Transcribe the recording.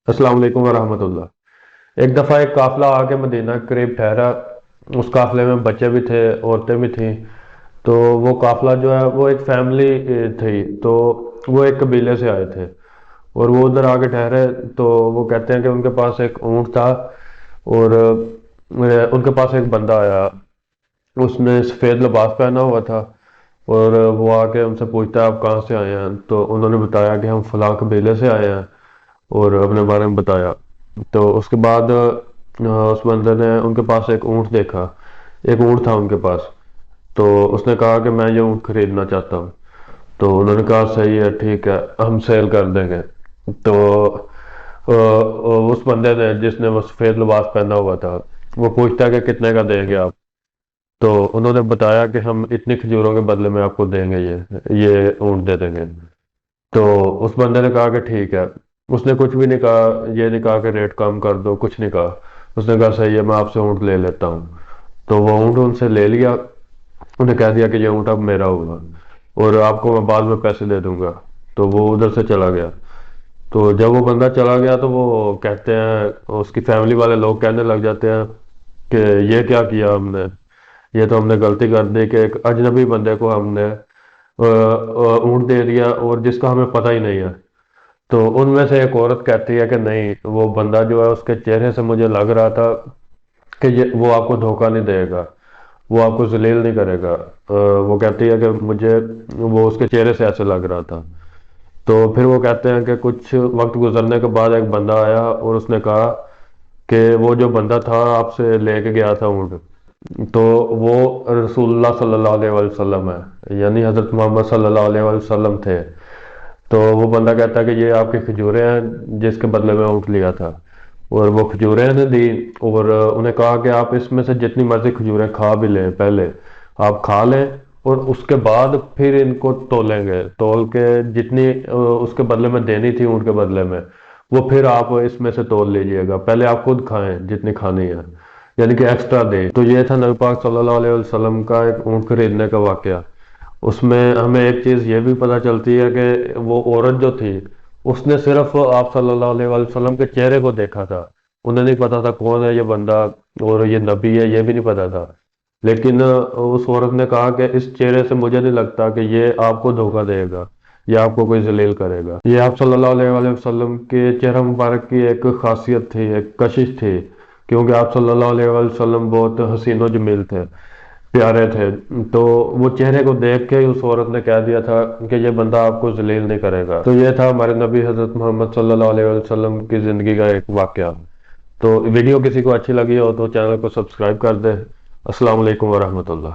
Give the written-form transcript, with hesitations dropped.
अस्सलाम वालेकुम वरहमत उल्लाह। एक दफ़ा एक काफ़िला आके मदीना के करीब ठहरा। उस काफ़िले में बच्चे भी थे, औरतें भी थीं। तो वो काफ़िला जो है वो एक फैमिली थी। तो वो एक कबीले से आए थे और वो उधर आके ठहरे। तो वो कहते हैं कि उनके पास एक ऊँट था और उनके पास एक बंदा आया। उसने सफ़ेद लिबास पहना हुआ था और वो आके उनसे पूछता है आप कहाँ से आए हैं। तो उन्होंने बताया कि हम फलां कबीले से आए हैं और अपने बारे में बताया। तो उसके बाद उस बंदे ने उनके पास एक ऊँट देखा। एक ऊँट था उनके पास। तो उसने कहा कि मैं ये ऊँट खरीदना चाहता हूँ। तो उन्होंने कहा सही है, ठीक है, हम सेल कर देंगे। तो उस बंदे ने जिसने वो सफ़ेद लिबास पहना हुआ था वो पूछता है कि कितने का देंगे आप। तो उन्होंने बताया कि हम इतनी खजूरों के बदले में आपको देंगे, ये ऊँट दे देंगे। तो उस बंदे ने कहा कि ठीक है। उसने कुछ भी नहीं कहा, ये नहीं कहा कि रेट कम कर दो, कुछ नहीं कहा। उसने कहा सही है, मैं आपसे ऊँट ले लेता हूँ। तो वो ऊँट उनसे ले लिया। उन्हें कह दिया कि ये ऊँट अब मेरा होगा और आपको मैं बाद में पैसे दे दूंगा। तो वो उधर से चला गया। तो जब वो बंदा चला गया तो वो कहते हैं, उसकी फैमिली वाले लोग कहने लग जाते हैं कि ये क्या किया हमने, ये तो हमने गलती कर दी कि एक अजनबी बंदे को हमने ऊँट दे दिया और जिसका हमें पता ही नहीं है। तो उनमें से एक औरत कहती है कि नहीं, वो बंदा जो है उसके चेहरे से मुझे लग रहा था कि ये वो आपको धोखा नहीं देगा, वो आपको जलील नहीं करेगा। वो कहती है कि मुझे वो उसके चेहरे से ऐसे लग रहा था। तो फिर वो कहते हैं कि कुछ वक्त गुजरने के बाद एक बंदा आया और उसने कहा कि वो जो बंदा था आपसे लेके गया था ऊँट, तो वो रसूलुल्लाह सल्लल्लाहु अलैहि वसल्लम है, यानी हज़रत मोहम्मद सल्लल्लाहु अलैहि वसल्लम थे। तो वो बंदा कहता है कि ये आपकी खजूरें हैं जिसके बदले में ऊँट लिया था। और वो खजूरें ने दी और उन्हें कहा कि आप इसमें से जितनी मर्जी खजूरें खा भी लें, पहले आप खा लें और उसके बाद फिर इनको तोलेंगे, तोल के जितनी उसके बदले में देनी थी ऊँट के बदले में, वो फिर आप इसमें से तोल लीजिएगा। पहले आप खुद खाएं जितनी खानी है, यानी कि एक्स्ट्रा दें। तो ये था नबी पाक सल्लल्लाहु अलैहि वसल्लम का एक ऊँट खरीदने का वाकया। उसमें हमें एक चीज़ ये भी पता चलती है कि वो औरत जो थी उसने सिर्फ आप सल्लल्लाहु अलैहि वसल्लम के चेहरे को देखा था। उन्हें नहीं पता था कौन है ये बंदा और ये नबी है, ये भी नहीं पता था। लेकिन उस औरत ने कहा कि इस चेहरे से मुझे नहीं लगता कि ये आपको धोखा देगा या आपको कोई जलील करेगा। ये आप सल्लल्लाहु अलैहि वसल्लम के चेहरा मुबारक की एक खासियत थी, एक कशिश थी, क्योंकि आप सल्लल्लाहु अलैहि वसल्लम बहुत हसीन व जमील थे, प्यारे थे। तो वो चेहरे को देख के उस औरत ने कह दिया था कि ये बंदा आपको जलील नहीं करेगा। तो ये था हमारे नबी हजरत मोहम्मद सल्लल्लाहु अलैहि वसल्लम की ज़िंदगी का एक वाकया। तो वीडियो किसी को अच्छी लगी हो तो चैनल को सब्सक्राइब कर दे। अस्सलाम वालेकुम वरहमतुल्लाह।